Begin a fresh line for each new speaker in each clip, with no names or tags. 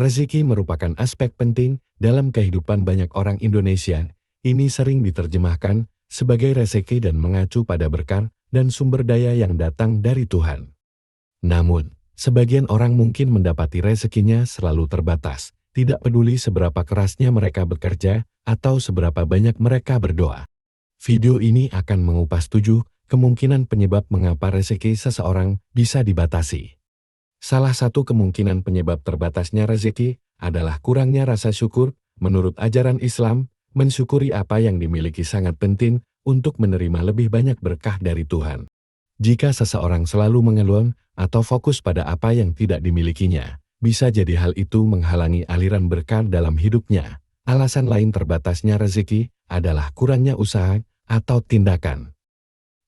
Rezeki merupakan aspek penting dalam kehidupan banyak orang Indonesia. Ini sering diterjemahkan sebagai rezeki dan mengacu pada berkah dan sumber daya yang datang dari Tuhan. Namun, sebagian orang mungkin mendapati rezekinya selalu terbatas, tidak peduli seberapa kerasnya mereka bekerja atau seberapa banyak mereka berdoa. Video ini akan mengupas 7 kemungkinan penyebab mengapa rezeki seseorang bisa dibatasi. Salah satu kemungkinan penyebab terbatasnya rezeki adalah kurangnya rasa syukur. Menurut ajaran Islam, mensyukuri apa yang dimiliki sangat penting untuk menerima lebih banyak berkah dari Tuhan. Jika seseorang selalu mengeluh atau fokus pada apa yang tidak dimilikinya, bisa jadi hal itu menghalangi aliran berkah dalam hidupnya. Alasan lain terbatasnya rezeki adalah kurangnya usaha atau tindakan.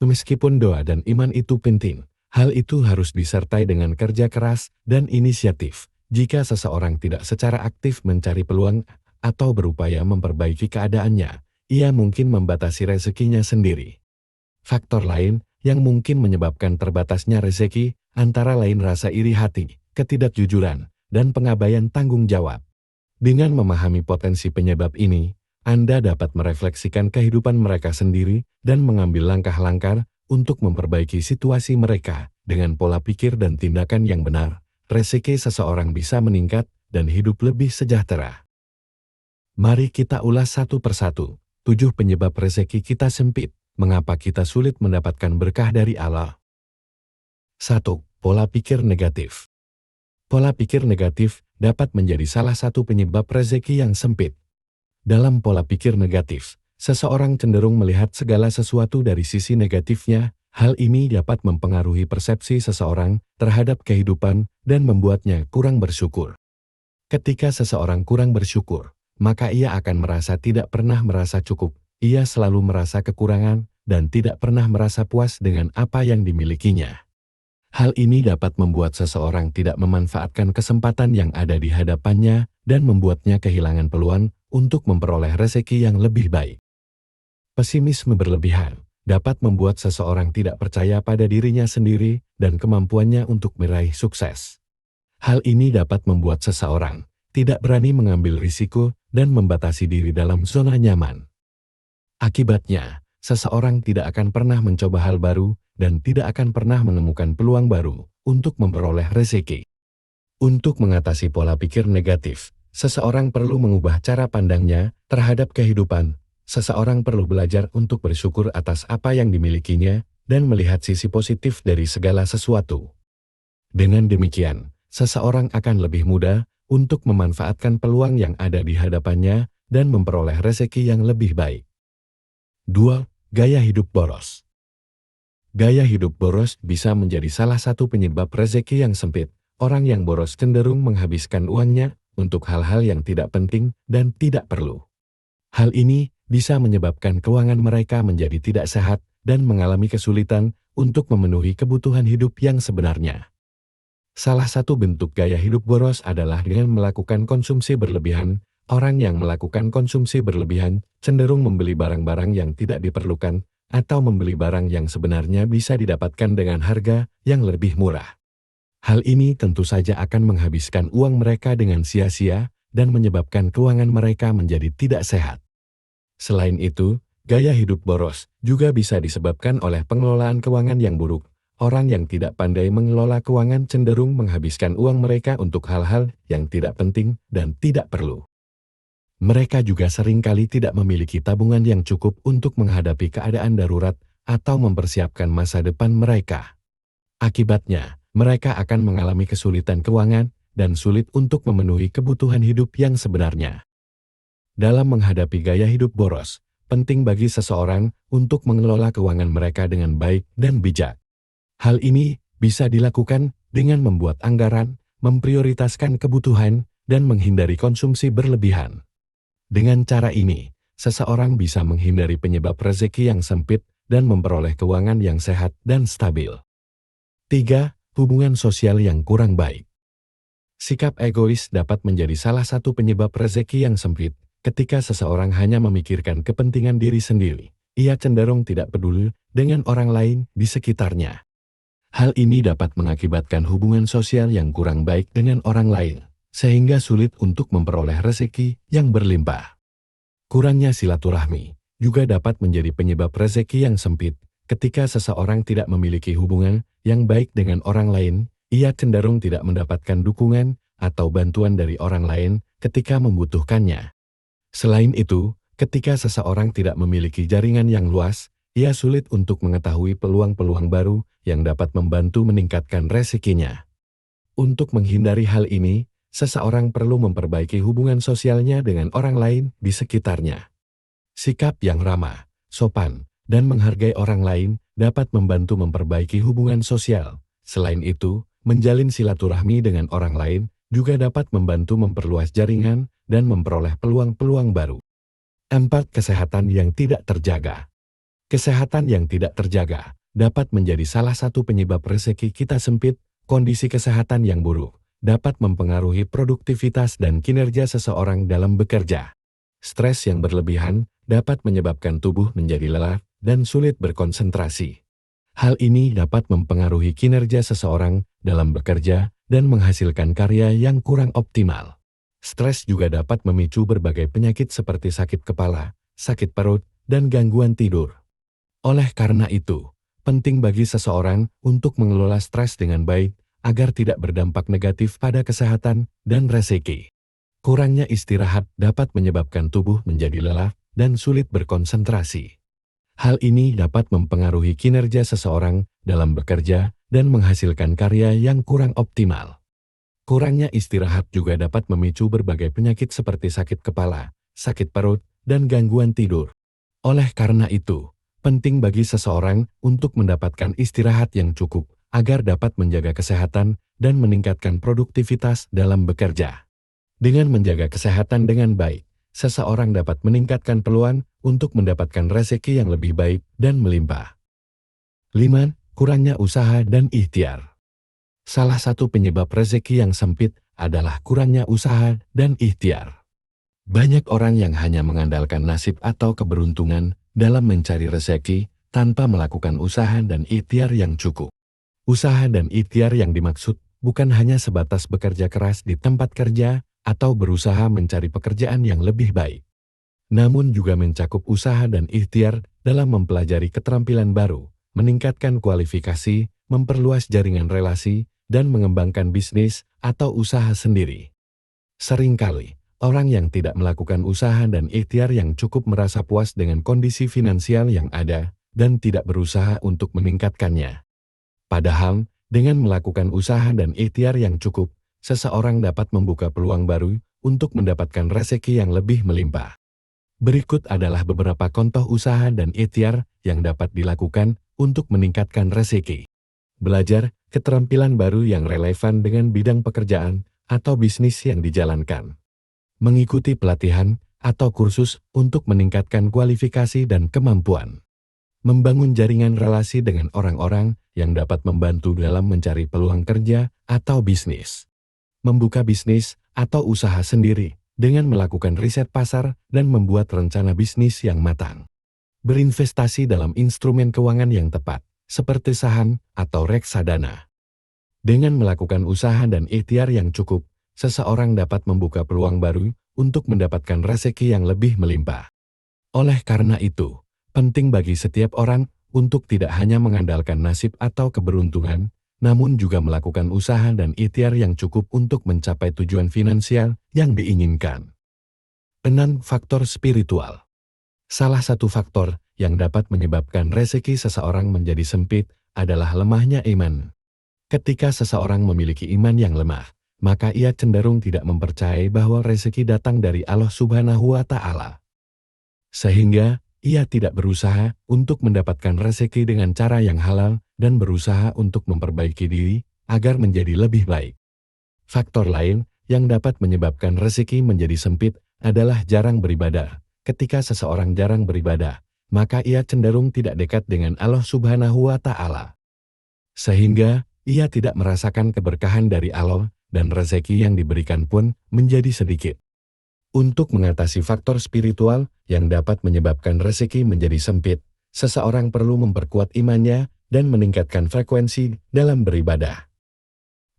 Meskipun doa dan iman itu penting, hal itu harus disertai dengan kerja keras dan inisiatif. Jika seseorang tidak secara aktif mencari peluang atau berupaya memperbaiki keadaannya, ia mungkin membatasi rezekinya sendiri. Faktor lain yang mungkin menyebabkan terbatasnya rezeki antara lain rasa iri hati, ketidakjujuran, dan pengabaian tanggung jawab. Dengan memahami potensi penyebab ini, Anda dapat merefleksikan kehidupan mereka sendiri dan mengambil langkah-langkah untuk memperbaiki situasi mereka. Dengan pola pikir dan tindakan yang benar, rezeki seseorang bisa meningkat dan hidup lebih sejahtera. Mari kita ulas satu persatu. 7 penyebab rezeki kita sempit. Mengapa kita sulit mendapatkan berkah dari Allah? 1. Pola pikir negatif. Pola pikir negatif dapat menjadi salah satu penyebab rezeki yang sempit. Dalam pola pikir negatif, seseorang cenderung melihat segala sesuatu dari sisi negatifnya. Hal ini dapat mempengaruhi persepsi seseorang terhadap kehidupan dan membuatnya kurang bersyukur. Ketika seseorang kurang bersyukur, maka ia akan merasa tidak pernah merasa cukup. Ia selalu merasa kekurangan dan tidak pernah merasa puas dengan apa yang dimilikinya. Hal ini dapat membuat seseorang tidak memanfaatkan kesempatan yang ada di hadapannya dan membuatnya kehilangan peluang untuk memperoleh rezeki yang lebih baik. Pesimisme berlebihan dapat membuat seseorang tidak percaya pada dirinya sendiri dan kemampuannya untuk meraih sukses. Hal ini dapat membuat seseorang tidak berani mengambil risiko dan membatasi diri dalam zona nyaman. Akibatnya, seseorang tidak akan pernah mencoba hal baru dan tidak akan pernah menemukan peluang baru untuk memperoleh rezeki. Untuk mengatasi pola pikir negatif, seseorang perlu mengubah cara pandangnya terhadap kehidupan. Seseorang perlu belajar untuk bersyukur atas apa yang dimilikinya dan melihat sisi positif dari segala sesuatu. Dengan demikian, seseorang akan lebih mudah untuk memanfaatkan peluang yang ada di hadapannya dan memperoleh rezeki yang lebih baik. 2. Gaya hidup boros. Gaya hidup boros bisa menjadi salah satu penyebab rezeki yang sempit. Orang yang boros cenderung menghabiskan uangnya untuk hal-hal yang tidak penting dan tidak perlu. Hal ini bisa menyebabkan keuangan mereka menjadi tidak sehat dan mengalami kesulitan untuk memenuhi kebutuhan hidup yang sebenarnya. Salah satu bentuk gaya hidup boros adalah dengan melakukan konsumsi berlebihan. Orang yang melakukan konsumsi berlebihan cenderung membeli barang-barang yang tidak diperlukan atau membeli barang yang sebenarnya bisa didapatkan dengan harga yang lebih murah. Hal ini tentu saja akan menghabiskan uang mereka dengan sia-sia dan menyebabkan keuangan mereka menjadi tidak sehat. Selain itu, gaya hidup boros juga bisa disebabkan oleh pengelolaan keuangan yang buruk. Orang yang tidak pandai mengelola keuangan cenderung menghabiskan uang mereka untuk hal-hal yang tidak penting dan tidak perlu. Mereka juga seringkali tidak memiliki tabungan yang cukup untuk menghadapi keadaan darurat atau mempersiapkan masa depan mereka. Akibatnya, mereka akan mengalami kesulitan keuangan dan sulit untuk memenuhi kebutuhan hidup yang sebenarnya. Dalam menghadapi gaya hidup boros, penting bagi seseorang untuk mengelola keuangan mereka dengan baik dan bijak. Hal ini bisa dilakukan dengan membuat anggaran, memprioritaskan kebutuhan, dan menghindari konsumsi berlebihan. Dengan cara ini, seseorang bisa menghindari penyebab rezeki yang sempit dan memperoleh keuangan yang sehat dan stabil. 3. Hubungan sosial yang kurang baik. Sikap egois dapat menjadi salah satu penyebab rezeki yang sempit. Ketika seseorang hanya memikirkan kepentingan diri sendiri, ia cenderung tidak peduli dengan orang lain di sekitarnya. Hal ini dapat mengakibatkan hubungan sosial yang kurang baik dengan orang lain. sehingga sulit untuk memperoleh rezeki yang berlimpah. Kurangnya silaturahmi juga dapat menjadi penyebab rezeki yang sempit. Ketika seseorang tidak memiliki hubungan yang baik dengan orang lain, ia cenderung tidak mendapatkan dukungan atau bantuan dari orang lain ketika membutuhkannya. Selain itu, ketika seseorang tidak memiliki jaringan yang luas, ia sulit untuk mengetahui peluang-peluang baru yang dapat membantu meningkatkan rezekinya. Untuk menghindari hal ini, seseorang perlu memperbaiki hubungan sosialnya dengan orang lain di sekitarnya. Sikap yang ramah, sopan, dan menghargai orang lain dapat membantu memperbaiki hubungan sosial. Selain itu, menjalin silaturahmi dengan orang lain juga dapat membantu memperluas jaringan dan memperoleh peluang-peluang baru. 4. Kesehatan yang tidak terjaga. Kesehatan yang tidak terjaga dapat menjadi salah satu penyebab rezeki kita sempit. Kondisi kesehatan yang buruk dapat mempengaruhi produktivitas dan kinerja seseorang dalam bekerja. Stres yang berlebihan dapat menyebabkan tubuh menjadi lelah dan sulit berkonsentrasi. Hal ini dapat mempengaruhi kinerja seseorang dalam bekerja dan menghasilkan karya yang kurang optimal. Stres juga dapat memicu berbagai penyakit seperti sakit kepala, sakit perut, dan gangguan tidur. Oleh karena itu, penting bagi seseorang untuk mengelola stres dengan baik agar tidak berdampak negatif pada kesehatan dan rezeki. Kurangnya istirahat dapat menyebabkan tubuh menjadi lelah dan sulit berkonsentrasi. Hal ini dapat mempengaruhi kinerja seseorang dalam bekerja dan menghasilkan karya yang kurang optimal. Kurangnya istirahat juga dapat memicu berbagai penyakit seperti sakit kepala, sakit perut, dan gangguan tidur. Oleh karena itu, penting bagi seseorang untuk mendapatkan istirahat yang cukup agar dapat menjaga kesehatan dan meningkatkan produktivitas dalam bekerja. Dengan menjaga kesehatan dengan baik, seseorang dapat meningkatkan peluang untuk mendapatkan rezeki yang lebih baik dan melimpah. 5. Kurangnya usaha dan ikhtiar. Salah satu penyebab rezeki yang sempit adalah kurangnya usaha dan ikhtiar. Banyak orang yang hanya mengandalkan nasib atau keberuntungan dalam mencari rezeki tanpa melakukan usaha dan ikhtiar yang cukup. Usaha dan ikhtiar yang dimaksud bukan hanya sebatas bekerja keras di tempat kerja atau berusaha mencari pekerjaan yang lebih baik, namun juga mencakup usaha dan ikhtiar dalam mempelajari keterampilan baru, meningkatkan kualifikasi, memperluas jaringan relasi, dan mengembangkan bisnis atau usaha sendiri. Seringkali, orang yang tidak melakukan usaha dan ikhtiar yang cukup merasa puas dengan kondisi finansial yang ada dan tidak berusaha untuk meningkatkannya. Padahal, dengan melakukan usaha dan ikhtiar yang cukup, seseorang dapat membuka peluang baru untuk mendapatkan rezeki yang lebih melimpah. Berikut adalah beberapa contoh usaha dan ikhtiar yang dapat dilakukan untuk meningkatkan rezeki. Belajar keterampilan baru yang relevan dengan bidang pekerjaan atau bisnis yang dijalankan. Mengikuti pelatihan atau kursus untuk meningkatkan kualifikasi dan kemampuan. Membangun jaringan relasi dengan orang-orang yang dapat membantu dalam mencari peluang kerja atau bisnis. Membuka bisnis atau usaha sendiri dengan melakukan riset pasar dan membuat rencana bisnis yang matang. Berinvestasi dalam instrumen keuangan yang tepat, seperti saham atau reksadana. Dengan melakukan usaha dan ikhtiar yang cukup, seseorang dapat membuka peluang baru untuk mendapatkan rezeki yang lebih melimpah. Oleh karena itu, penting bagi setiap orang untuk tidak hanya mengandalkan nasib atau keberuntungan, namun juga melakukan usaha dan ikhtiar yang cukup untuk mencapai tujuan finansial yang diinginkan. 6. Faktor spiritual. Salah satu faktor yang dapat menyebabkan rezeki seseorang menjadi sempit adalah lemahnya iman. Ketika seseorang memiliki iman yang lemah, maka ia cenderung tidak mempercayai bahwa rezeki datang dari Allah Subhanahu wa Ta'ala. Sehingga ia tidak berusaha untuk mendapatkan rezeki dengan cara yang halal dan berusaha untuk memperbaiki diri agar menjadi lebih baik. Faktor lain yang dapat menyebabkan rezeki menjadi sempit adalah jarang beribadah. Ketika seseorang jarang beribadah, maka ia cenderung tidak dekat dengan Allah Subhanahu wa Ta'ala. Sehingga ia tidak merasakan keberkahan dari Allah dan rezeki yang diberikan pun menjadi sedikit. Untuk mengatasi faktor spiritual yang dapat menyebabkan rezeki menjadi sempit, seseorang perlu memperkuat imannya dan meningkatkan frekuensi dalam beribadah.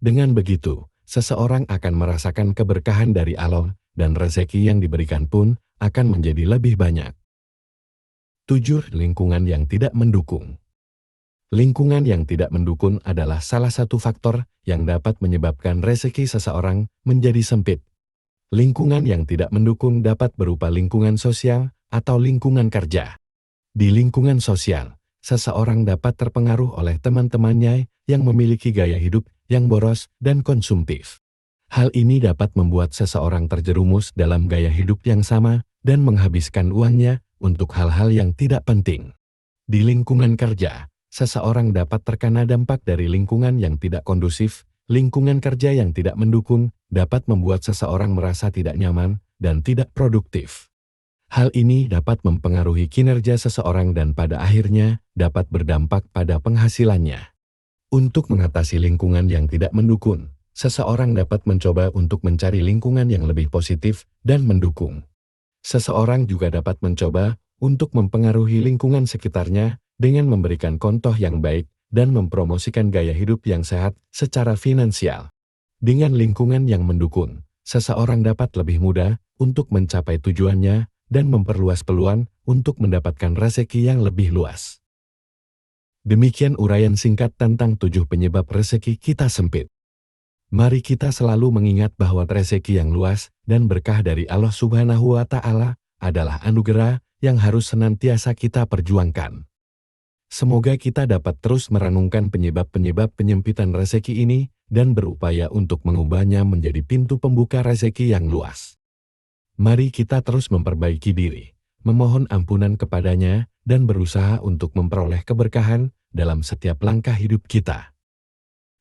Dengan begitu, seseorang akan merasakan keberkahan dari Allah, dan rezeki yang diberikan pun akan menjadi lebih banyak. 7. Lingkungan yang tidak mendukung. Lingkungan yang tidak mendukung adalah salah satu faktor yang dapat menyebabkan rezeki seseorang menjadi sempit. Lingkungan yang tidak mendukung dapat berupa lingkungan sosial atau lingkungan kerja. Di lingkungan sosial, seseorang dapat terpengaruh oleh teman-temannya yang memiliki gaya hidup yang boros dan konsumtif. Hal ini dapat membuat seseorang terjerumus dalam gaya hidup yang sama dan menghabiskan uangnya untuk hal-hal yang tidak penting. Di lingkungan kerja, seseorang dapat terkena dampak dari lingkungan yang tidak kondusif. Lingkungan kerja yang tidak mendukung dapat membuat seseorang merasa tidak nyaman dan tidak produktif. Hal ini dapat mempengaruhi kinerja seseorang dan pada akhirnya dapat berdampak pada penghasilannya. Untuk mengatasi lingkungan yang tidak mendukung, seseorang dapat mencoba untuk mencari lingkungan yang lebih positif dan mendukung. Seseorang juga dapat mencoba untuk mempengaruhi lingkungan sekitarnya dengan memberikan contoh yang baik dan mempromosikan gaya hidup yang sehat secara finansial. Dengan lingkungan yang mendukung, seseorang dapat lebih mudah untuk mencapai tujuannya dan memperluas peluang untuk mendapatkan rezeki yang lebih luas. Demikian uraian singkat tentang 7 penyebab rezeki kita sempit. Mari kita selalu mengingat bahwa rezeki yang luas dan berkah dari Allah Subhanahu wa Ta'ala adalah anugerah yang harus senantiasa kita perjuangkan. Semoga kita dapat terus merenungkan penyebab-penyebab penyempitan rezeki ini dan berupaya untuk mengubahnya menjadi pintu pembuka rezeki yang luas. Mari kita terus memperbaiki diri, memohon ampunan kepadanya, dan berusaha untuk memperoleh keberkahan dalam setiap langkah hidup kita.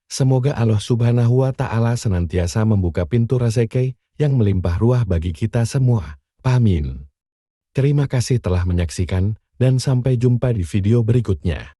Semoga Allah Subhanahu wa Ta'ala senantiasa membuka pintu rezeki yang melimpah ruah bagi kita semua. Amin. Terima kasih telah menyaksikan, dan sampai jumpa di video berikutnya.